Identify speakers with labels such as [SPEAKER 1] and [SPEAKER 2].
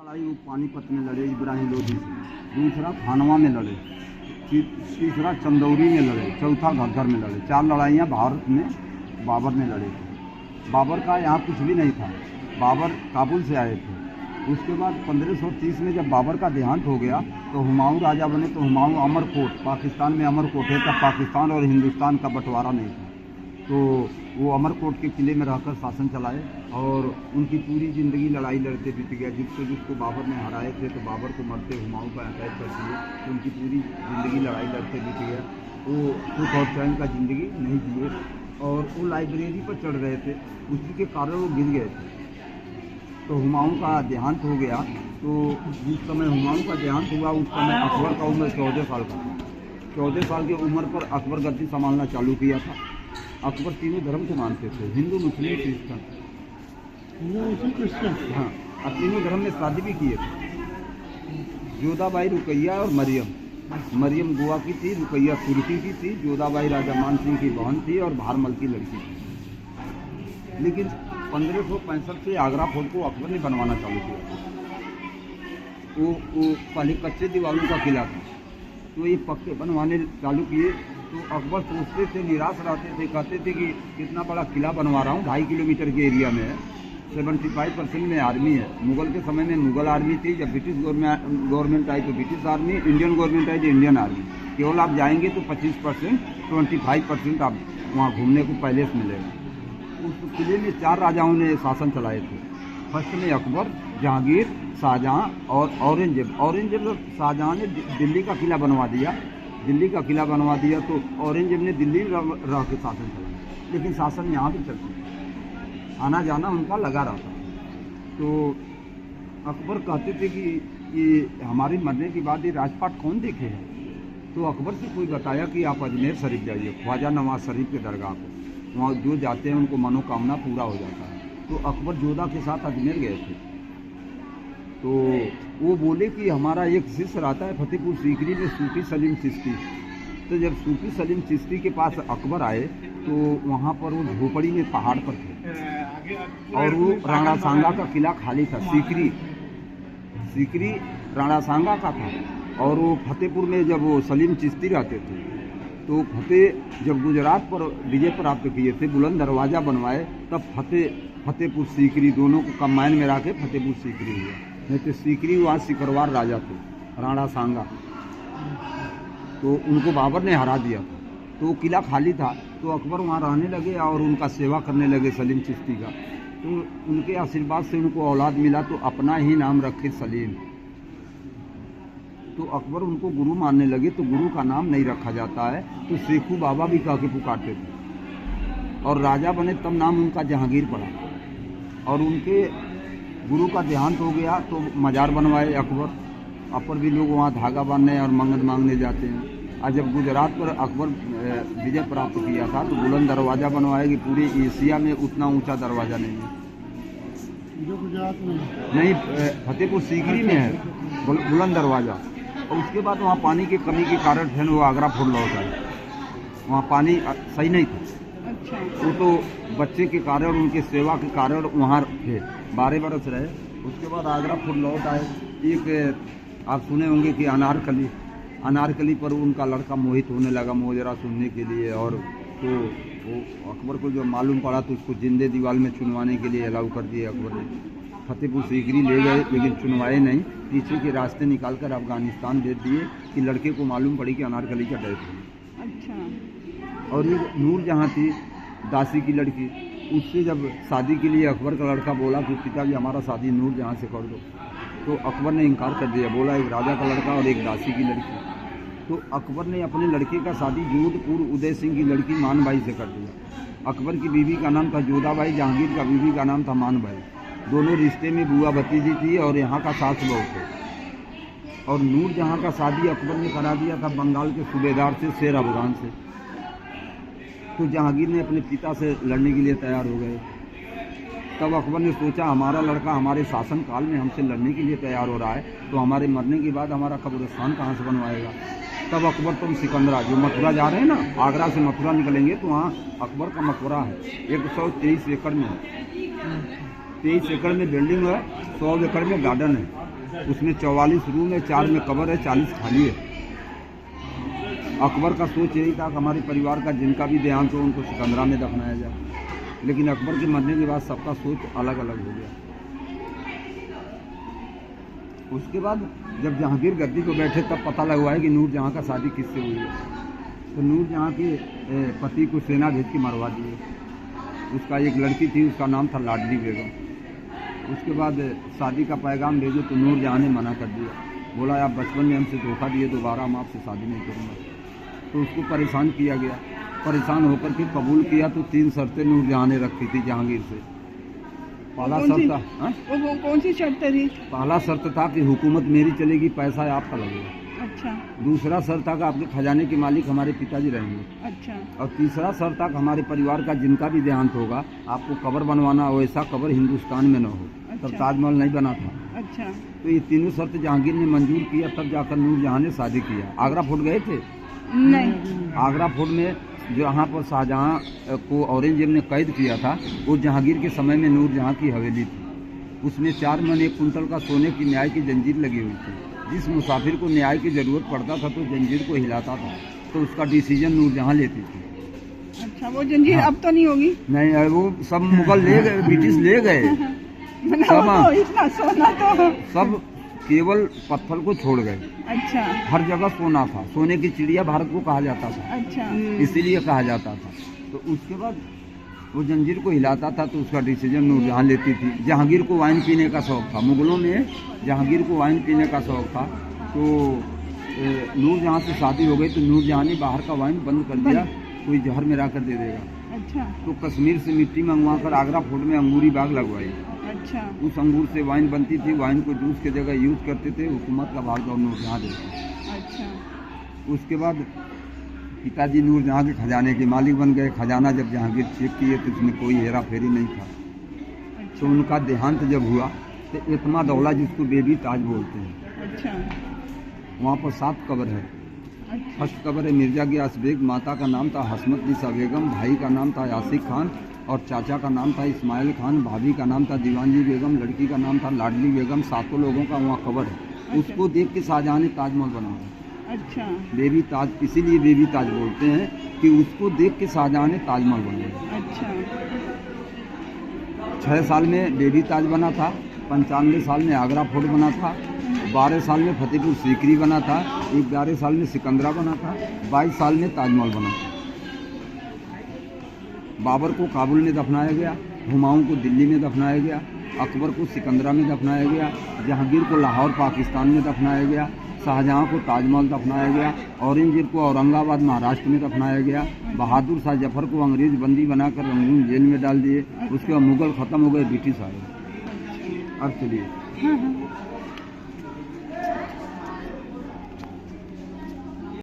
[SPEAKER 1] लड़ाई वो पानीपत में लड़े इब्राहिम लोधी से, दूसरा खानवा में लड़े, तीसरा चंदौरी में लड़े, चौथा घग्गर में लड़े। 4 लड़ाइयाँ भारत में बाबर ने लड़े थे। बाबर का यहाँ कुछ भी नहीं था, बाबर काबुल से आए थे। उसके बाद 1530 में जब बाबर का देहांत हो गया तो हुमायूं राजा बने। तो हुमायूं अमरकोट, पाकिस्तान में अमरकोट है, तब पाकिस्तान और हिंदुस्तान का बंटवारा नहीं था, तो वो अमरकोट के किले में रहकर शासन चलाए और उनकी पूरी ज़िंदगी लड़ाई लड़ते बीत गया। जिसको बाबर ने हराए थे तो बाबर को मरते हुमायूं का अटैक कर दिए, तो उनकी पूरी ज़िंदगी लड़ाई लड़ते बीत गया। वो सुख और चैन का ज़िंदगी नहीं जिए और वो लाइब्रेरी पर चढ़ रहे थे, उसी के कारण वो गिर गए थे। तो हुमायूं का देहांत हो गया। तो जिस समय हुमायूं का देहांत हुआ उस समय अकबर का उम्र 14 साल का था। 14 साल की उम्र पर अकबर गद्दी संभालना चालू किया था। अकबर तीनों धर्म को मानते थे, हिंदू, मुस्लिम, क्रिश्चियन। हाँ, और तीनों धर्म में शादी भी किए थे। जोधाबाई, रुकैया और मरियम गोवा की थी, रुकैया तुर्की की थी, जोधाबाई राजा मान सिंह की बहन थी और भारमल की लड़की थी। लेकिन 1565 से आगरा फोर्ट को अकबर ने बनवाना चालू किया। वो पहले कच्चे दीवारों का किला था, तो ये पक्के बनवाने चालू किए। तो अकबर सोचते थे, निराश रहते थे, कहते थे कि कितना बड़ा किला बनवा रहा हूँ, 2.5 किलोमीटर के एरिया में है, 75% में आर्मी है। मुगल के समय में मुगल आर्मी थी, जब ब्रिटिश गवर्नमेंट आई तो ब्रिटिश आर्मी, इंडियन गवर्नमेंट आई तो इंडियन आर्मी। केवल आप जाएंगे तो 25%, 25% आप वहाँ घूमने को पैलेस मिलेगा। उस किले में 4 राजाओं ने शासन चलाए थे। फर्स्ट में अकबर, जहांगीर, शाहजहाँ और औरंगजेब। शाहजहाँ ने दिल्ली का किला बनवा दिया, तो औरंगजेब ने दिल्ली रह के शासन चलाया। लेकिन शासन यहाँ भी चलता, आना जाना उनका लगा रहता। तो अकबर कहते थे कि हमारे मरने के बाद ये राजपाट कौन देखे हैं। तो अकबर से कोई बताया कि आप अजमेर शरीफ जाइए, ख्वाजा नवाज शरीफ के दरगाह को, वहाँ जो जाते हैं उनको मनोकामना पूरा हो जाता है। तो अकबर जोधा के साथ अजमेर गए थे। तो वो बोले कि हमारा एक शिष्य रहता है फतेहपुर सीकरी में, सूफी सलीम चिश्ती। तो जब सूफी सलीम चिश्ती के पास अकबर आए तो वहाँ पर वो झोपड़ी में पहाड़ पर थे और वो राणा सांगा का किला खाली था। सीकरी राणा सांगा का था और वो फतेहपुर में जब वो सलीम चिश्ती रहते थे तो जब गुजरात पर विजय प्राप्त किए थे, बुलंद दरवाज़ा बनवाए, तब फतेहपुर सीकरी दोनों को कंबाइन में रख के फतेहपुर सीकरी हुआ। नहीं तो सीकरी वहाँ सिकरवार राजा थे, राणा सांगा, तो उनको बाबर ने हरा दिया था। तो वो किला खाली था, तो अकबर वहाँ रहने लगे और उनका सेवा करने लगे सलीम चिश्ती का। तो उनके आशीर्वाद से उनको औलाद मिला, तो अपना ही नाम रखे सलीम। तो अकबर उनको गुरु मानने लगे, तो गुरु का नाम नहीं रखा जाता है, तो शेखू बाबा भी कह के पुकारते थे। और राजा बने तब नाम उनका जहांगीर पड़ा। और उनके गुरु का देहांत हो गया तो मजार बनवाए अकबर भी लोग वहाँ धागा बांधने और मंगत मांगने जाते हैं। और जब गुजरात पर अकबर विजय प्राप्त किया था तो बुलंद दरवाज़ा बनवाया कि पूरे एशिया में उतना ऊंचा दरवाज़ा नहीं है, जो गुजरात में नहीं, फतेहपुर सीकरी में है बुलंद दरवाज़ा। और उसके बाद वहाँ पानी की कमी के कारण फिर वो आगरा फोर्ट लौट आए। वहाँ पानी सही नहीं था। अच्छा। वो तो बच्चे के कारण, उनके सेवा के कारण वहाँ थे, 12 बरस रहे। उसके बाद आगरा फोर्ट लौट आए। एक आप सुने होंगे कि अनारकली पर उनका लड़का मोहित होने लगा मोजरा सुनने के लिए, और तो वो अकबर को जो मालूम पड़ा तो उसको जिंदे दीवार में चुनवाने के लिए अलाउ कर दिए अकबर ने। फतेहपुर सीकरी ले गए लेकिन चुनवाए नहीं, पीछे के रास्ते निकालकर अफगानिस्तान भेज दिए कि लड़के को मालूम पड़ी कि अनारकली का डेथ है। अच्छा। और ये नूरजहाँ थी, दासी की लड़की, उससे जब शादी के लिए अकबर का लड़का बोला कि पिताजी हमारा शादी नूरजहाँ से कर दो, तो अकबर ने इनकार कर दिया। बोला एक राजा का लड़का और एक दासी की लड़की। तो अकबर ने अपने लड़के का शादी जोधपुर उदय सिंह की लड़की मानबाई से कर दिया। अकबर की बीवी का नाम था जोधाबाई, जहांगीर का बीवी का नाम था मानबाई। दोनों रिश्ते में बुआ भतीजी थी और यहाँ का सास बहू थे। और नूरजहाँ का शादी अकबर ने करा दिया था बंगाल के सूबेदार से, शेर अफगान से। तो जहांगीर ने अपने पिता से लड़ने के लिए तैयार हो गए। तब अकबर ने सोचा हमारा लड़का हमारे शासन काल में हमसे लड़ने के लिए तैयार हो रहा है, तो हमारे मरने के बाद हमारा कब्रिस्तान कहाँ से बनवाएगा। तब अकबर तुम सिकंदरा, जो मथुरा जा रहे हैं ना, आगरा से मथुरा निकलेंगे तो वहाँ अकबर का मकबरा है, 123 एकड़ में है। 23 एकड़ में बिल्डिंग है, 100 एकड़ में गार्डन है। उसमें 44 रूम है, 4 में कब्र है, 40 खाली है। अकबर का सोच यही था कि हमारे परिवार का जिनका भी देहांत हो उनको सिकंदरा में दफनाया जाए, लेकिन अकबर के मरने के बाद सबका सोच अलग अलग हो गया। उसके बाद जब जहांगीर गद्दी को बैठे तब पता लगा है कि नूरजहां का शादी किससे हुई है। तो नूरजहां के पति को सेना भेज के मरवा दिए। उसका एक लड़की थी, उसका नाम था लाडली बेगम। उसके बाद शादी का पैगाम भेजो तो नूरजहां ने मना कर दिया, बोला आप बचपन में हमसे धोखा दिए, दोबारा हम आपसे शादी नहीं करूँगा। तो उसको परेशान किया गया। परेशान होकर के कबूल किया तो 3 शर्तें नूरजहां ने रखी थी जहांगीर से। पहला शर्त था,
[SPEAKER 2] वो कौन सी शर्त थी?
[SPEAKER 1] पहला शर्त था कि हुकूमत मेरी चलेगी, पैसा आपका लगेगा।
[SPEAKER 2] अच्छा।
[SPEAKER 1] दूसरा शर्त था कि आपके खजाने के मालिक हमारे पिताजी रहेंगे।
[SPEAKER 2] अच्छा।
[SPEAKER 1] और तीसरा शर्त था कि हमारे परिवार का जिनका भी देहांत होगा आपको कब्र बनवाना हो, ऐसा कब्र हिंदुस्तान में न हो।
[SPEAKER 2] अच्छा।
[SPEAKER 1] तब ताजमहल नहीं बना था।
[SPEAKER 2] अच्छा।
[SPEAKER 1] तो ये तीनों शर्त जहांगीर ने मंजूर किया, तब जाकर नूरजहां ने शादी किया। आगरा फोर्ट गए थे?
[SPEAKER 2] नहीं।
[SPEAKER 1] आगरा फोर्ट में जहाँ पर शाहजहां को औरंगजेब ने कैद किया था, वो जहांगीर के समय में नूरजहां की हवेली थी। उसमें 4 मन 1 कुंटल का सोने की न्याय की जंजीर लगी हुई थी। जिस मुसाफिर को न्याय की जरूरत पड़ता था तो जंजीर को हिलाता था, तो उसका डिसीजन नूरजहां लेती थी।
[SPEAKER 2] अच्छा, वो जंजीर अब तो नहीं होगी?
[SPEAKER 1] नहीं, वो सब मुगल ले गए, ब्रिटिश ले गए
[SPEAKER 2] तो इतना सोना तो
[SPEAKER 1] सब केवल पत्थर को छोड़ गए।
[SPEAKER 2] अच्छा।
[SPEAKER 1] हर जगह सोना था, सोने की चिड़िया भारत को कहा जाता था।
[SPEAKER 2] अच्छा।
[SPEAKER 1] इसीलिए कहा जाता था। तो उसके बाद वो जंजीर को हिलाता था तो उसका डिसीजन नूरजहां लेती थी। जहांगीर को वाइन पीने का शौक था, मुगलों में जहांगीर को वाइन पीने का शौक था, तो नूरजहां से शादी हो गई तो नूरजहां ने बाहर का वाइन बंद कर दिया, कोई जहर मिला कर दे देगा।
[SPEAKER 2] अच्छा।
[SPEAKER 1] तो कश्मीर से मिट्टी मंगवा कर आगरा फोर्ट में अंगूरी बाग लगवाई।
[SPEAKER 2] अच्छा।
[SPEAKER 1] उस अंगूर से वाइन बनती थी, वाइन को जूस की जगह यूज करते थे, हुकूमत का भाग और नूरजहां देते।
[SPEAKER 2] अच्छा।
[SPEAKER 1] उसके बाद पिताजी नूरजहां के खजाने के मालिक बन गए। खजाना जब जहांगीर चेक किए तो उसमें कोई हेरा फेरी नहीं था।
[SPEAKER 2] अच्छा।
[SPEAKER 1] तो उनका देहांत जब हुआ तो इतना दौला, जिसको बेबी ताज बोलते हैं,
[SPEAKER 2] अच्छा।
[SPEAKER 1] वहाँ पर 7 कब्र है।
[SPEAKER 2] अच्छा।
[SPEAKER 1] फर्स्ट कब्र है मिर्जा गियास बेग, माता का नाम था हसमत निसा बेगम, भाई का नाम था यासिक खान और चाचा का नाम था इस्माइल खान, भाभी का नाम था दीवानजी बेगम, लड़की का नाम था लाडली बेगम। 7 लोगों का वहाँ कब्र है।
[SPEAKER 2] अच्छा।
[SPEAKER 1] उसको देख के शाहजहां ने ताजमहल बनाया।
[SPEAKER 2] अच्छा।
[SPEAKER 1] बेबी ताज, इसीलिए बेबी ताज बोलते हैं कि उसको देख के शाहजहां ने ताजमहल बनाया।
[SPEAKER 2] अच्छा।
[SPEAKER 1] 6 साल में बेबी ताज बना था, 95 साल में आगरा फोर्ट बना था, 12 साल में फतेहपुर सीकरी बना था, 11 साल में सिकंदरा बना था, 22 साल में ताजमहल बना था। बाबर को काबुल में दफनाया गया, हुमायूं को दिल्ली में दफनाया गया, अकबर को सिकंदरा में दफनाया गया, जहांगीर को लाहौर पाकिस्तान में दफनाया गया, शाहजहां को ताजमहल दफनाया गया, औरंगजेब को औरंगाबाद महाराष्ट्र में दफनाया गया, बहादुर शाह जफर को अंग्रेज बंदी बनाकर रंगून जेल में डाल दिए। उसके बाद मुगल खत्म हो गए, ब्रिटिश आ गए। अब चलिए